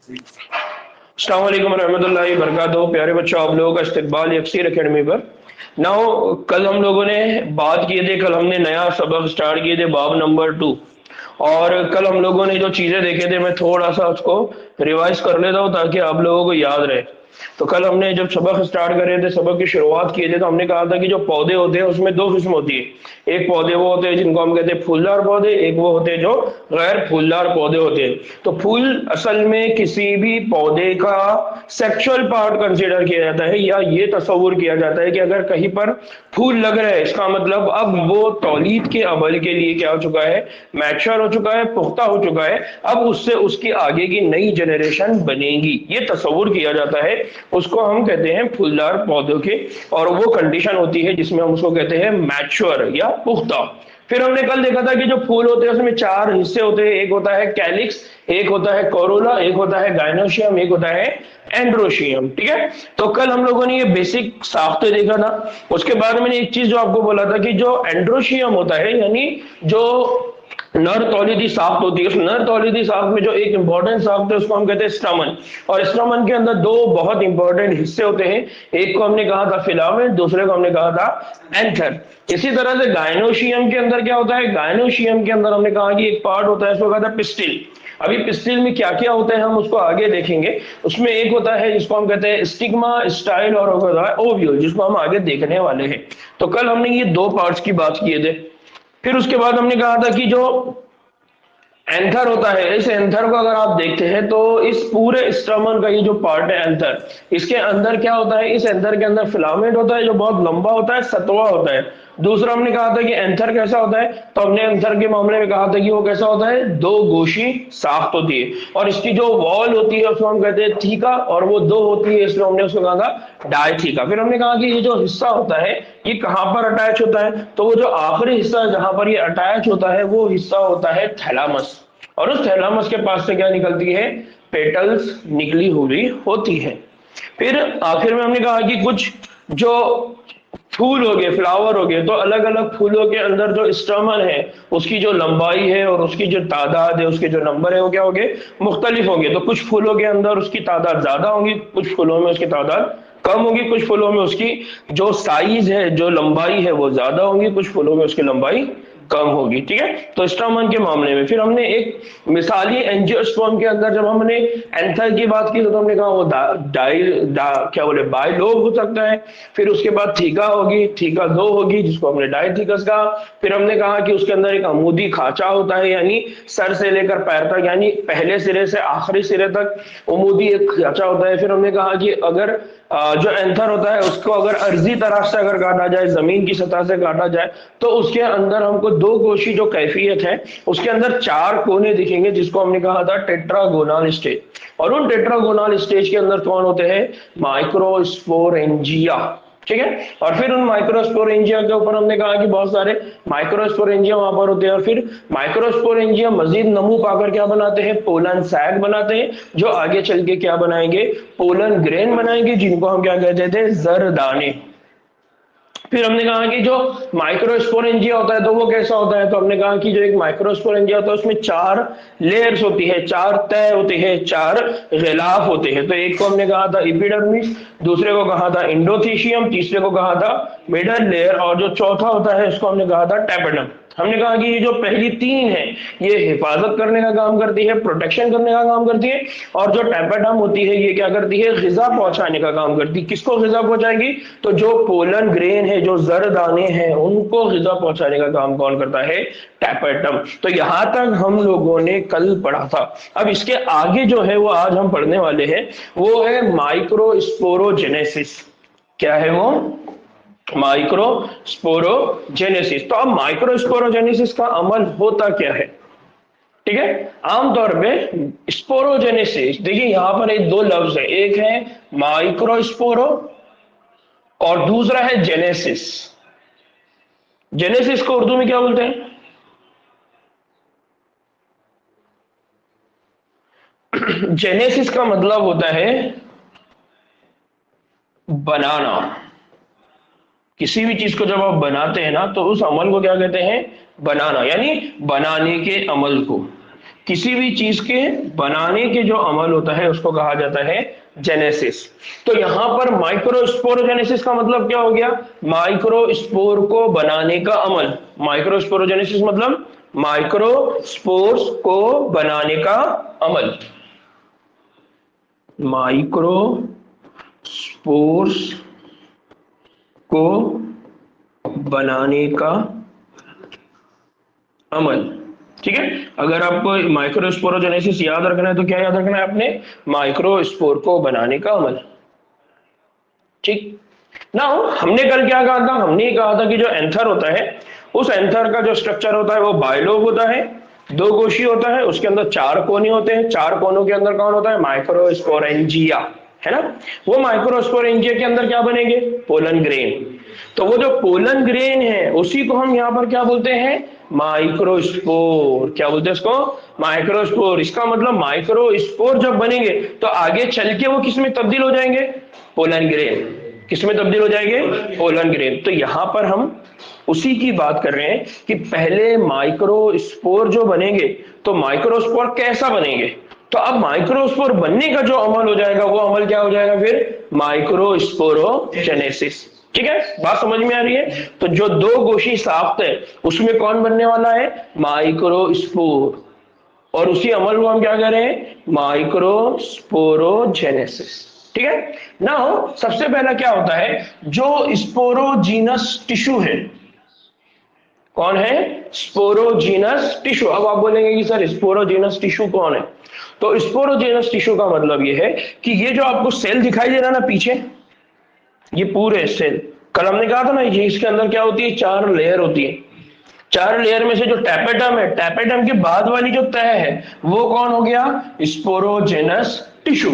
अस्सलाम वालेकुम रहमतुल्लाहि व बरकातहू। प्यारे बच्चों, आप लोगों का इस्तकबाल यकसीर एकेडमी पर। नाउ कल हम लोगों ने बात किए थे, कल हमने नया सबक स्टार्ट किए थे बाब नंबर 2। और कल हम लोगों ने जो चीजें देखे थे मैं थोड़ा सा उसको रिवाइज कर लेता हूँ ताकि आप लोगों को याद रहे। तो कल हमने जब सबक स्टार्ट करे थे, सबक की शुरुआत किए थे, तो हमने कहा था कि जो पौधे होते हैं उसमें दो किस्म होती है। एक पौधे वो होते हैं जिनको हम कहते हैं फूलदार पौधे, एक वो होते हैं जो गैर फूलदार पौधे होते हैं। तो फूल असल में किसी भी पौधे का सेक्सुअल पार्ट कंसिडर किया जाता है, या ये तस्वुर किया जाता है कि अगर कहीं पर फूल लग रहा है इसका मतलब अब वो तौलीद के अमल के लिए क्या हो चुका है, मैच्योर हो चुका है, पुख्ता हो चुका है। अब उससे उसकी आगे की नई जनरेशन बनेगी, ये तस्वुर किया जाता है। उसको हम कहते हैं फूलदार पौधों के, और वो कंडीशन होती है जिसमें हम उसको कहते हैं मैच्योर या पुख्ता। फिर हमने कल देखा था कि जो फूल होते हैं उसमें चार हिस्से होते हैं। एक होता है कैलिक्स, एक होता है कोरोला, एक होता है गायनोशियम, एक होता है एंड्रोशियम। ठीक है, तो कल हम लोगों ने ये बेसिक साख्ते देखा था। उसके बाद मैंने एक चीज जो आपको बोला था कि जो एंड्रोशियम होता है, यानी जो नर तौलीदी साख्त होती है, उस नर तौलीदी साख्त में जो एक इंपॉर्टेंट साख्त है उसको हम कहते हैं स्टमन। और स्टमन के अंदर दो बहुत इंपॉर्टेंट हिस्से होते हैं। एक को हमने कहा था फिलामेंट, दूसरे को हमने कहा था एंथर। इसी तरह से गायनोशियम के अंदर क्या होता है, गायनोशियम के अंदर हमने कहा कि एक पार्ट होता है, उसको कहा था पिस्टिल। अभी पिस्टिल में क्या क्या होता है हम उसको आगे देखेंगे। उसमें एक होता है जिसको हम कहते हैं स्टिग्मा, स्टाइल, और होता है ओव्यूल, जिसको हम आगे देखने वाले हैं। तो कल हमने ये दो पार्ट्स की बात किए थे। फिर उसके बाद हमने कहा था कि जो एंथर होता है, इस एंथर को अगर आप देखते हैं तो इस पूरे स्टमन का ये जो पार्ट है एंथर, इसके अंदर क्या होता है, इस एंथर के अंदर फिलामेंट होता है जो बहुत लंबा होता है, सतवा होता है। दूसरा हमने कहा था कि एंथर कैसा होता है, तो हमने एंथर के मामले में कहा था कि वो कैसा होता है, दो गोशी साख्त होती है, और इसकी जो वॉल होती है उसको हम कहते हैं थीका, और वो दो होती है इसलिए हमने उसको कहा था डायथीका। फिर हमने कहा कि ये जो हिस्सा होता है ये कहां पर अटैच होता है, तो वो जो आखिरी हिस्सा जहां पर ये अटैच होता है वो हिस्सा होता है थैलामस। और उस थैलामस के पास से क्या निकलती है, पेटल्स निकली हुई होती है। फिर आखिर में हमने कहा कि कुछ जो फूल हो गए, फ्लावर हो गए, तो अलग अलग फूलों के अंदर जो स्टमन है उसकी जो लंबाई है और उसकी जो तादाद है, उसके जो नंबर है वो क्या होंगे, मुख्तलिफ होंगे। तो कुछ फूलों के अंदर उसकी तादाद ज्यादा होगी, कुछ फूलों में उसकी तादाद कम होगी, कुछ फूलों में उसकी जो साइज है, जो लंबाई है वो ज्यादा होगी, कुछ फूलों में उसकी लंबाई कम होगी। ठीक है, तो स्टमन के मामले में फिर हमने एक मिसाली एंजियोस्पर्म के अंदर जब हमने एंथर की बात की तो हमने कहा वो क्या बोले बाइलोब हो सकता है। फिर उसके बाद थीका होगी, थीका दो होगी जिसको हमने डायथीकस कहा। फिर हमने कहा कि उसके अंदर एक अमूदी खांचा होता है, यानी सर से लेकर पैर तक, यानी पहले सिरे से आखिरी सिरे तक अमूदी एक खांचा होता है। फिर हमने कहा कि अगर जो एंथर होता है उसको अगर अर्जी तरह से अगर काटा जाए, जमीन की सतह से काटा जाए, तो उसके अंदर हमको दो कोशी जो कैफियत है उसके अंदर चार कोने दिखेंगे जिसको हमने कहा था टेट्रागोनल स्टेज। और उन टेट्रागोनल स्टेज के अंदर कौन होते हैं, माइक्रोस्पोरेंजिया। ठीक है, और फिर उन माइक्रोस्पोरेंजिया के ऊपर हमने कहा कि बहुत सारे माइक्रोस्पोरेंजिया वहां पर होते हैं। और फिर माइक्रोस्पोरेंजिया मजीद नमू पाकर क्या बनाते हैं, पोलन सैग बनाते हैं, जो आगे चल के क्या बनाएंगे, पोलन ग्रेन बनाएंगे, जिनको हम क्या कहते थे, जरदाने। फिर हमने कहा कि जो माइक्रोस्पोरेंजिया होता है तो वो कैसा होता है, तो हमने कहा कि जो एक माइक्रोस्पोरेंजिया होता है उसमें चार लेयर्स होती है, चार तय होते हैं, चार गिलाफ होते हैं। तो एक को हमने कहा था एपिडर्मिस, दूसरे को कहा था इंडोथीशियम, तीसरे को कहा था मिडल लेयर, और जो चौथा होता है उसको हमने कहा था टेपेडम। हमने कहा कि ये जो पहली तीन है ये हिफाजत करने का काम करती है, प्रोटेक्शन करने का काम करती है, और जो टेपेडम होती है ये क्या करती है, ग़िज़ा पहुंचाने का काम करती है। किसको ग़िज़ा पहुंचाएगी, तो जो पोलन ग्रेन है, जो जर दाने हैं, उनको ग़िज़ा पहुंचाने का काम कौन करता है, टेपेडम। तो यहां तक हम लोगों ने कल पढ़ा था। अब इसके आगे जो है वो आज हम पढ़ने वाले हैं, वो है माइक्रोस्पोरोजेनेसिस। क्या है वो, माइक्रोस्पोरोजेनेसिस। तो अब माइक्रोस्पोरोजेनेसिस का अमल होता क्या है, ठीक है। आमतौर पे स्पोरोजेनेसिस, देखिए यहां पर एक दो लफ्ज है, एक है माइक्रोस्पोरो और दूसरा है जेनेसिस। जेनेसिस को उर्दू में क्या बोलते हैं, जेनेसिस का मतलब होता है बनाना। किसी भी चीज को जब आप बनाते हैं ना तो उस अमल को क्या कहते हैं, बनाना, यानी बनाने के अमल को। किसी भी चीज के बनाने के जो अमल होता है उसको कहा जाता है जेनेसिस। तो यहां पर माइक्रोस्पोरोजेनेसिस का मतलब क्या हो गया? माइक्रोस्पोर को बनाने का अमल। माइक्रोस्पोरोजेनेसिस मतलब माइक्रोस्पोर्स को बनाने का अमल। माइक्रोस्पोर्स को बनाने का अमल। ठीक है, अगर आपको माइक्रोस्पोरोजेनेसिस याद रखना है तो क्या याद रखना है आपने? माइक्रोस्पोर को बनाने का अमल। ठीक ना, हमने कल क्या कहा था? हमने ये कहा था कि जो एंथर होता है उस एंथर का जो स्ट्रक्चर होता है वो बायलोब होता है, दो कोशी होता है, उसके अंदर चार कोने होते हैं, चार कोनों के अंदर कौन होता है? माइक्रोस्पोरेंजिया, है ना। वो माइक्रोस्पोरेंजिया के अंदर क्या बनेंगे? Pollen grain. तो वो जो पोलन ग्रेन है उसी को हम यहाँ पर क्या बोलते हैं? माइक्रोस्पोर। क्या बोलते हैं इसको? माइक्रोस्पोर। इसका मतलब माइक्रोस्पोर जब बनेंगे तो आगे चल के वो किस में तब्दील हो जाएंगे? Pollen grain. किस में तब्दील हो जाएंगे? Pollen grain. तो यहां पर हम उसी की बात कर रहे हैं कि पहले माइक्रोस्पोर जो बनेंगे तो माइक्रोस्पोर कैसा बनेंगे? तो अब माइक्रोस्पोर बनने का जो अमल हो जाएगा वो अमल क्या हो जाएगा फिर? माइक्रोस्पोरोजेनेसिस। ठीक है, बात समझ में आ रही है? तो जो दो गोशी साफ्त है उसमें कौन बनने वाला है? माइक्रोस्पोर। और उसी अमल को हम क्या कह रहे हैं? माइक्रोस्पोरोजेनेसिस। ठीक है। नाउ सबसे पहला क्या होता है? जो स्पोरोजीनस टिश्यू है, कौन है? Sporogenous tissue. अब आप बोलेंगे कि सर स्पोरोजीनस टिश्यू कौन है? तो स्पोरोजीनस टिश्यू का मतलब ये है कि ये जो आपको सेल दिखाई दे रहा है ना पीछे, ये पूरे सेल, कल हमने कहा था ना ये इसके अंदर क्या होती है? चार लेयर होती है। चार लेयर में से जो टैपेटम है, टैपेटम के बाद वाली जो तह है वो कौन हो गया? Sporogenous tissue.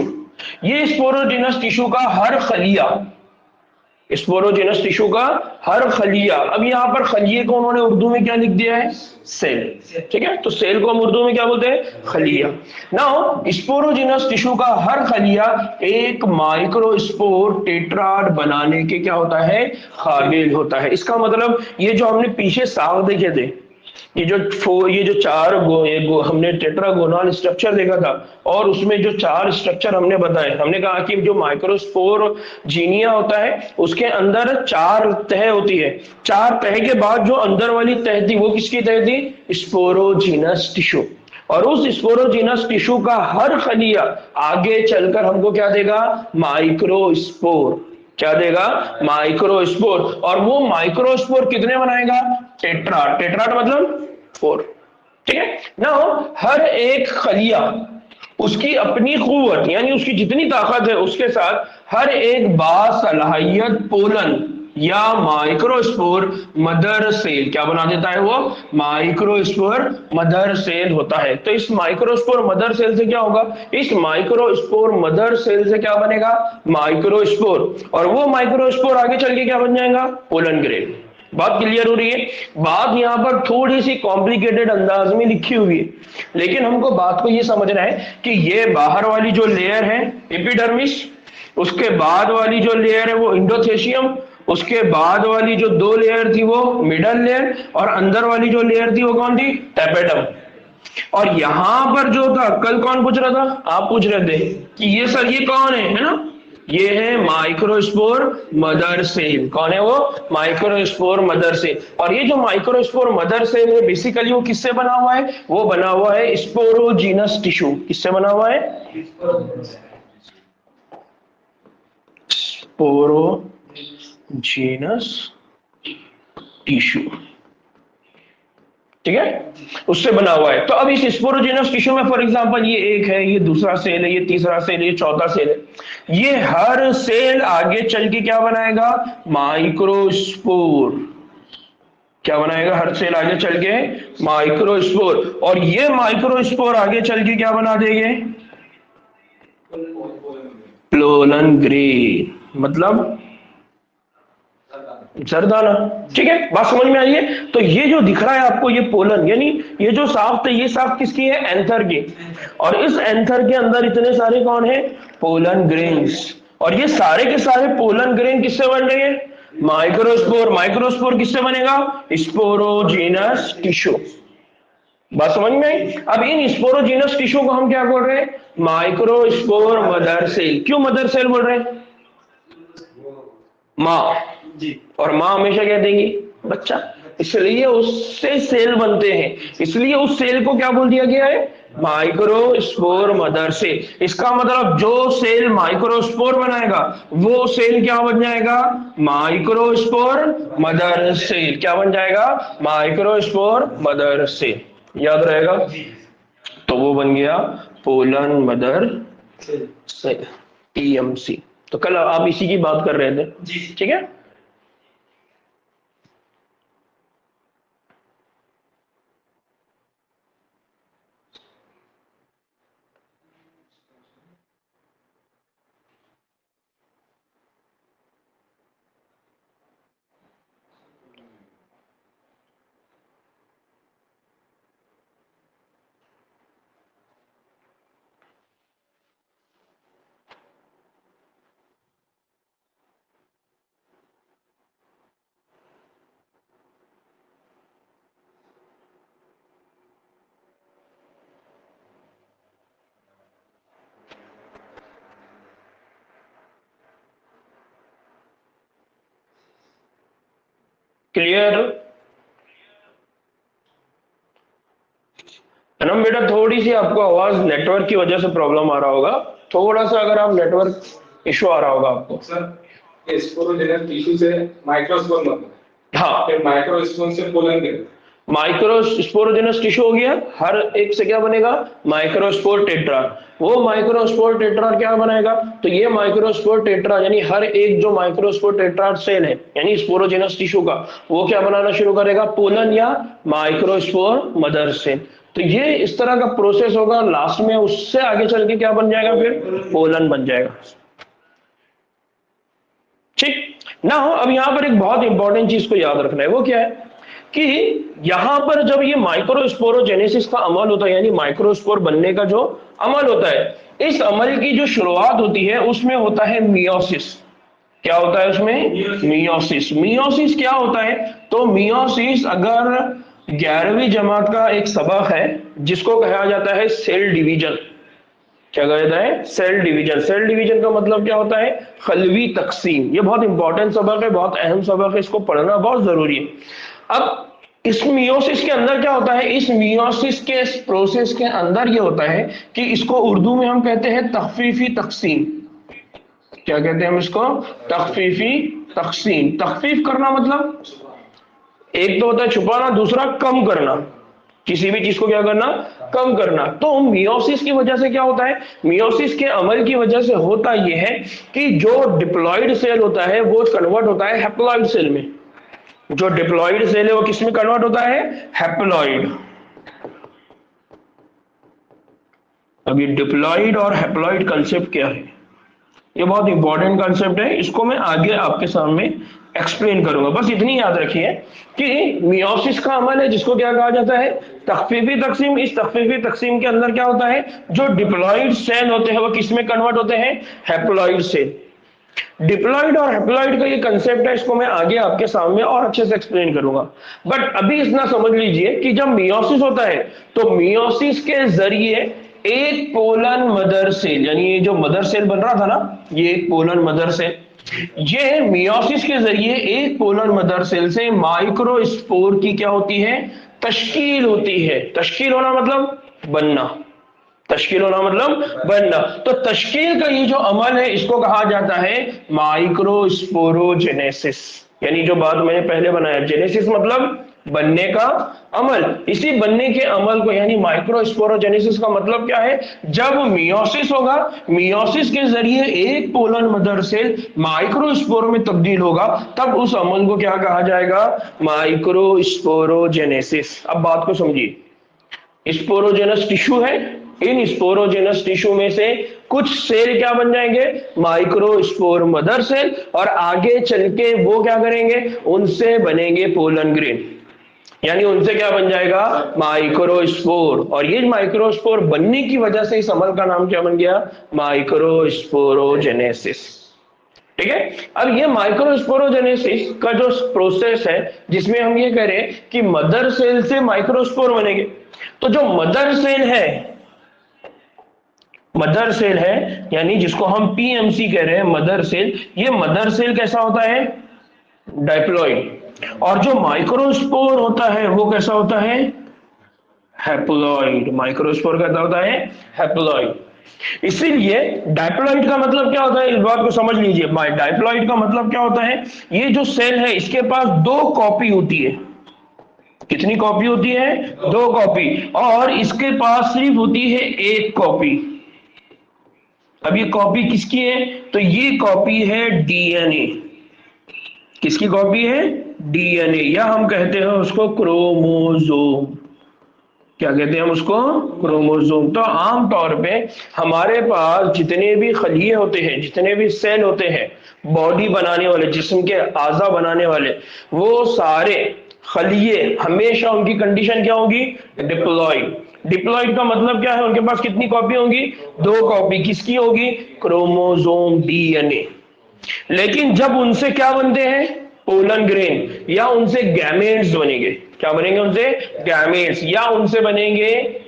ये स्पोरोजेनस टिश्यू का हर खलिया, स्पोरोजेनस टिश्यू का हर खलिया, अब यहां पर खलिए को उन्होंने उर्दू में क्या लिख दिया है? सेल। ठीक है, तो सेल को हम उर्दू में क्या बोलते हैं? खलिया। नाउ स्पोरोजेनस टिश्यू का हर खलिया एक माइक्रोस्पोर टेट्राड बनाने के क्या होता है? काबिल होता है। इसका मतलब ये जो हमने पीछे साग देखे थे, ये जो चार हमने टेट्रागोनल स्ट्रक्चर देखा था और उसमें जो चार स्ट्रक्चर हमने बताए, हमने कहा कि जो माइक्रोस्पोर जीनिया होता है उसके अंदर चार तह होती है। चार तह के बाद जो अंदर वाली तह थी वो किसकी तह थी? Sporogenous tissue. और उस स्पोरोजीनस टिश्यू का हर खलिया आगे चलकर हमको क्या देगा? माइक्रोस्पोर। क्या देगा? माइक्रोस्पोर। और वो माइक्रोस्पोर कितने बनाएगा? टेट्राड। टेट्राड मतलब 4। ठीक है ना। हर एक खलिया उसकी अपनी कुव्वत यानी उसकी जितनी ताकत है उसके साथ हर एक बासलाहियत पोलन या माइक्रोस्पोर मदर सेल क्या बना देता है? वो माइक्रोस्पोर मदर सेल होता है। तो इस माइक्रोस्पोर मदर सेल से क्या होगा? इस माइक्रोस्पोर मदर सेल से क्या बनेगा? माइक्रोस्पोर। और वो माइक्रोस्पोर आगे चल के क्या बन जाएगा? Pollen grain. बात क्लियर हो रही है? बात यहां पर थोड़ी सी कॉम्प्लिकेटेड अंदाज में लिखी हुई है, लेकिन हमको बात को यह समझना है कि ये बाहर वाली जो लेयर है एपिडर्मिस, उसके बाद वाली जो लेयर है वो इंडोथेशियम, उसके बाद वाली जो दो लेयर थी वो मिडल लेयर, और अंदर वाली जो लेयर थी वो कौन थी? टैपेटम। और यहां पर जो था, कल कौन पूछ रहा था? आप पूछ रहे थे कि ये सर ये कौन है ना? ये है माइक्रोस्पोर मदर सेल। कौन है वो? Microspore mother cell. और ये जो माइक्रोस्पोर मदर सेल है बेसिकली वो किससे बना हुआ है? वो बना हुआ है स्पोरोजीनस टिश्यू। किससे बना हुआ है? Sporogenous tissue. ठीक है, उससे बना हुआ है। तो अब इस स्पोरोजेनस टिश्यू में फॉर एग्जांपल ये एक है, ये दूसरा सेल है, ये तीसरा सेल है, ये चौथा सेल है। ये हर सेल आगे चल के क्या बनाएगा? माइक्रोस्पोर। क्या बनाएगा? हर सेल आगे चल के माइक्रोस्पोर। और ये माइक्रोस्पोर आगे चल के क्या बना देंगे? पोलन ग्रेन, मतलब जरदाना। ठीक है, बात समझ में आई है? तो ये जो दिख रहा है आपको ये पोलन, यानी ये जो साफ्त है ये साफ्त किसकी है? एंथर की। और इस एंथर के अंदर इतने सारे कौन है? Pollen grains. और ये सारे के सारे पोलन ग्रेन किससे बन रहे हैं? माइक्रोस्पोर। माइक्रोस्पोर किससे बनेगा? Sporogenous tissue. बात समझ में आई? अब इन स्पोरोजिनस टिश्यू को हम क्या बोल रहे हैं? Microspore mother cell. क्यों मदर सेल बोल रहे हैं? माँ, और माँ हमेशा क्या देंगी? बच्चा। इसलिए उससे सेल बनते हैं, इसलिए उस सेल को क्या बोल दिया गया है? Microspore mother cell. इसका मतलब जो सेल माइक्रोस्पोर बनाएगा वो सेल क्या बन जाएगा? Microspore mother cell. क्या बन जाएगा? Microspore mother cell. याद रहेगा? तो वो बन गया पोलन मदर सेल, टीएमसी। तो कल आप इसी की बात कर रहे थे, ठीक है? क्लियर है ना बेटा? थोड़ी सी आपको आवाज नेटवर्क की वजह से प्रॉब्लम आ रहा होगा, थोड़ा सा अगर आप नेटवर्क इशू आ रहा होगा आपको। सर स्पोरोजेनस टिश्यू से माइक्रोस्पोर मतलब, हाँ, फिर माइक्रोस्पोर से पोलन के माइक्रोस्पोरोजेनस टिश्यू हो गया, हर एक से क्या बनेगा? Microspore tetra. वो माइक्रोस्पोर टेट्रा क्या बनाएगा? तो ये माइक्रोस्पोर टेट्रा यानी हर एक जो माइक्रोस्पोर टेट्रा सेल है यानी स्पोरोजेनस टिश्यू का, वो क्या बनाना शुरू करेगा? पोलन या माइक्रोस्पोर मदर सेल। तो ये इस तरह का प्रोसेस होगा, लास्ट में उससे आगे चल के क्या बन जाएगा? फिर पोलन बन जाएगा। ठीक ना? हो अब यहां पर एक बहुत इंपॉर्टेंट चीज को याद रखना है, वो क्या है कि यहां पर जब ये माइक्रोस्पोरोजेनेसिस का अमल होता है यानी माइक्रोस्पोर बनने का जो अमल होता है, इस अमल की जो शुरुआत होती है उसमें होता है मियोसिस। क्या होता है उसमें? मियोसिस। मियोसिस क्या होता है? तो मियोसिस अगर 11वीं जमात का एक सबक है जिसको कहा जाता है सेल डिवीजन। क्या कहा जाता है? Cell division. सेल डिवीजन का मतलब क्या होता है? खलवी तकसीम। ये बहुत इंपॉर्टेंट सबक है, बहुत अहम सबक है, इसको पढ़ना बहुत जरूरी है। अब इस मियोसिस के अंदर क्या होता है? इस मियोसिस के इस प्रोसेस के अंदर ये होता है कि इसको उर्दू में हम कहते हैं तखफीफी तकसीम। क्या कहते हैं हम इसको? तखफीफी तकसीम। तखफीफ करना मतलब एक तो होता है छुपाना, दूसरा कम करना। किसी भी चीज को क्या करना? कम करना। तो मियोसिस की वजह से क्या होता है? मियोसिस के अमल की वजह से होता यह है कि जो डिप्लॉइड सेल होता है वो कन्वर्ट होता है हैप्लॉइड सेल में। जो डिप्लॉइड सेल है वो किस में कन्वर्ट होता है? हैप्लॉइड। अभी डिप्लॉइड और हैप्लॉइड कंसेप्ट क्या है? ये बहुत इंपॉर्टेंट कंसेप्ट है, इसको मैं आगे आपके सामने एक्सप्लेन करूंगा। बस इतनी याद रखिए कि मियोसिस का अमल है जिसको क्या कहा जाता है? तखफीफी तकसीम। इस तखफीफी तकसीम के अंदर क्या होता है? जो डिप्लॉइड सेल होते हैं वो किस में कन्वर्ट होते हैं? Haploid cell. डिप्लॉइड और हैप्लॉइड का ये कंसेप्ट है, इसको मैं आगे आपके सामने और अच्छे से एक्सप्लेन करूंगा। बट अभी इतना समझ लीजिए कि जब मियोसिस होता है तो मियोसिस के जरिए एक पोलन मदर सेल, यानी ये जो मदर सेल बन रहा था ना, ये एक पोलन मदर सेल, ये मियोसिस के जरिए एक पोलन मदर सेल से माइक्रोस्पोर की क्या होती है? तश्कील होती है। तश्कील होना मतलब बनना। तश्कील होना मतलब बनना। तो तश्कील का ये जो अमल है इसको कहा जाता है माइक्रोस्पोरोजेनेसिस। यानी जो बात मैंने पहले बनाया, जेनेसिस मतलब बनने का अमल। इसी बनने के अमल को यानी माइक्रोस्पोरोजेनेसिस का मतलब क्या है? जब मियोसिस होगा, मियोसिस के जरिए एक पोलन मदर सेल माइक्रोस्पोर में तब्दील होगा, तब उस अमल को क्या कहा जाएगा? माइक्रोस्पोरोजेनेसिस। अब बात को समझिए, स्पोरोजेनस टिश्यू है, इन स्पोरोजेनस टिश्यू में से कुछ सेल क्या बन जाएंगे? माइक्रोस्पोर मदर सेल, और आगे चल के वो क्या करेंगे? उनसे बनेंगे पोलन ग्रेन, यानी उनसे क्या बन जाएगा? माइक्रोस्पोर। और ये माइक्रोस्पोर बनने की वजह से इस अमल का नाम क्या बन गया? माइक्रोस्पोरोजेनेसिस। ठीक है। अब ये माइक्रोस्पोरोजेनेसिस का जो प्रोसेस है जिसमें हम ये कह रहे हैं कि मदर सेल से माइक्रोस्पोर बनेंगे, तो जो मदर सेल है यानी जिसको हम पीएमसी कह रहे हैं मदर सेल, ये मदर सेल कैसा होता है, डाइप्लॉइड। और जो माइक्रोस्पोर होता है वो कैसा होता है, हैप्लॉइड। माइक्रोस्पोर कैसा होता है, हैप्लॉइड। इसीलिए डाइप्लॉइड का मतलब क्या होता है, इस बात को समझ लीजिए। डाइप्लॉइड का मतलब क्या होता है, ये जो सेल है इसके पास दो कॉपी होती है। कितनी कॉपी होती है, दो कॉपी। और इसके पास सिर्फ होती है एक कॉपी। अब ये कॉपी किसकी है, तो ये कॉपी है डीएनए। किसकी कॉपी है, डीएनए, या हम कहते हैं उसको क्रोमोसोम। क्या कहते हैं हम उसको, क्रोमोसोम। तो आमतौर पे हमारे पास जितने भी खलिए होते हैं, जितने भी सेल होते हैं बॉडी बनाने वाले, जिस्म के आज़ा बनाने वाले, वो सारे खलिए हमेशा उनकी कंडीशन क्या होगी, डिप्लॉइड। डिप्लॉइड का मतलब क्या है, उनके पास कितनी कॉपी होगी, दो कॉपी। किसकी होगी, क्रोमोसोम, डीएनए। लेकिन जब उनसे क्या बनते हैं, पोलन ग्रेन, या उनसे गैमेट्स बनेंगे। क्या बनेंगे उनसे, गैमेट्स, या उनसे बनेंगे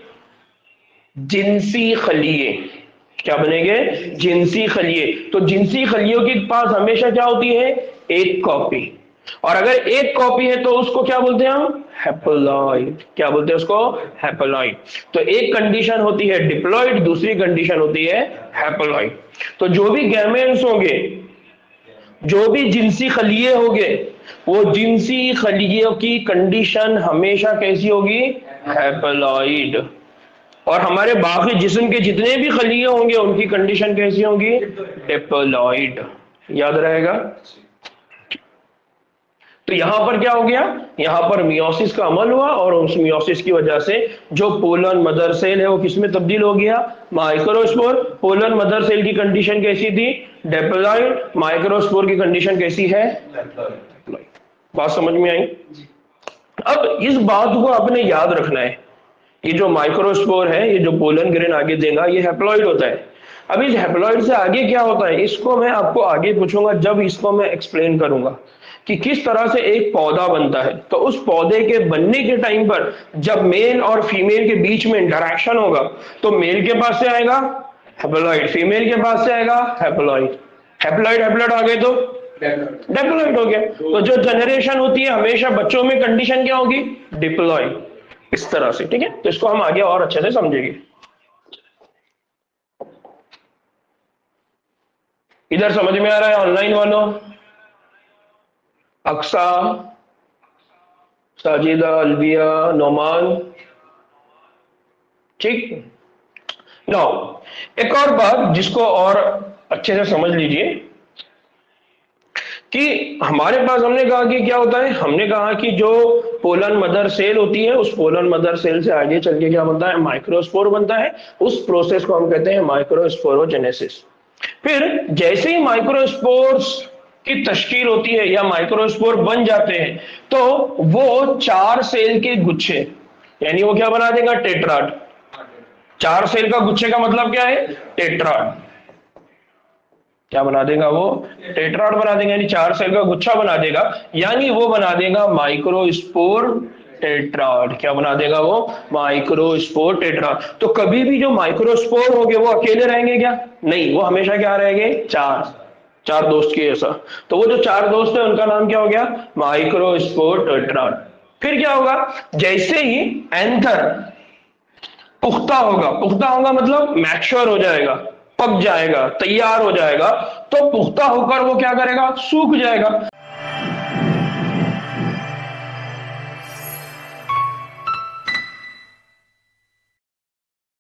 जिनसी खलिए। क्या बनेंगे, जिनसी खलिए। तो जिनसी खलियों के पास हमेशा क्या होती है, एक कॉपी। और अगर एक कॉपी है तो उसको क्या बोलते हैं हम, हैप्लॉइड। क्या बोलते हैं उसको, हैप्लॉइड। तो एक कंडीशन होती है डिप्लॉइड, दूसरी कंडीशन होती है हैप्लॉइड। तो जो भी गैमेट्स होंगे, जो भी जिनसी खलिए होंगे, वो जिनसी खलियों की कंडीशन हमेशा कैसी होगी, हैप्लॉइड। और हमारे बाकी जिस्म के जितने भी खलिए होंगे उनकी कंडीशन कैसी होगी, डिप्लॉइड। याद रहेगा। तो यहां पर क्या हो गया, यहां पर मियोसिस का अमल हुआ, और उस मियोसिस की वजह से जो पोलन मदर सेल है वो किसमें तब्दील हो गया, माइक्रोस्पोर। पोलन मदर सेल की कंडीशन कैसी थी, डिप्लॉइड। माइक्रोस्पोर की कंडीशन कैसी है, डिप्लॉइड। बात समझ में आई। अब इस बात को आपने याद रखना है, ये जो माइक्रोस्पोर है, ये जो पोलन ग्रेन आगे देगा, ये हैप्लॉइड होता है। अब इस हैप्लॉइड से आगे क्या होता है, इसको मैं आपको आगे पूछूंगा जब इसको मैं एक्सप्लेन करूंगा कि किस तरह से एक पौधा बनता है। तो उस पौधे के बनने के टाइम पर जब मेल और फीमेल के बीच में इंटरेक्शन होगा, तो मेल के पास से आएगा हैप्लॉइड, फीमेल के पास से आएगा हैप्लॉइड। हैप्लॉइड हैप्लॉइड आ गए तो डिप्लॉइड हो गया। तो जो जनरेशन होती है हमेशा बच्चों में कंडीशन क्या होगी, डिप्लॉइड। इस तरह से, ठीक है। तो इसको हम आगे और अच्छे से समझेंगे। इधर समझ में आ रहा है ऑनलाइन वालों, अक्सा, साजिदा, अलविया, नोमान, ठीक। नाउ एक और बात जिसको और अच्छे से समझ लीजिए कि हमारे पास, हमने कहा कि क्या होता है, हमने कहा कि जो पोलन मदर सेल होती है, उस पोलन मदर सेल से आगे चल के क्या बनता है, माइक्रोस्पोर बनता है। उस प्रोसेस को हम कहते हैं माइक्रोस्पोरोजेनेसिस। फिर जैसे ही माइक्रोस्पोर्स की तश्कील होती है या माइक्रोस्पोर बन जाते हैं, तो वो 4 सेल के गुच्छे, यानी वो क्या बना देगा, टेट्राड। 4 सेल का गुच्छे का मतलब क्या है, टेट्राड। क्या बना देगा वो, टेट्राड बना देगा, यानी 4 सेल का गुच्छा बना देगा, यानी वो बना देगा माइक्रोस्पोर टेट्राड। क्या बना देगा वो, माइक्रोस्पोर टेट्राड। तो कभी भी जो माइक्रोस्पोर होंगे वो अकेले रहेंगे क्या, नहीं, वो हमेशा क्या रहेंगे, चार दोस्त के ऐसा। तो वो जो 4 दोस्त है उनका नाम क्या हो गया, माइक्रोस्पोर टेट्राड। फिर क्या होगा, जैसे ही एंथर पुख्ता होगा मतलब मैच्योर हो जाएगा, पक जाएगा, तैयार हो जाएगा, तो पुख्ता होकर वो क्या करेगा, सूख जाएगा।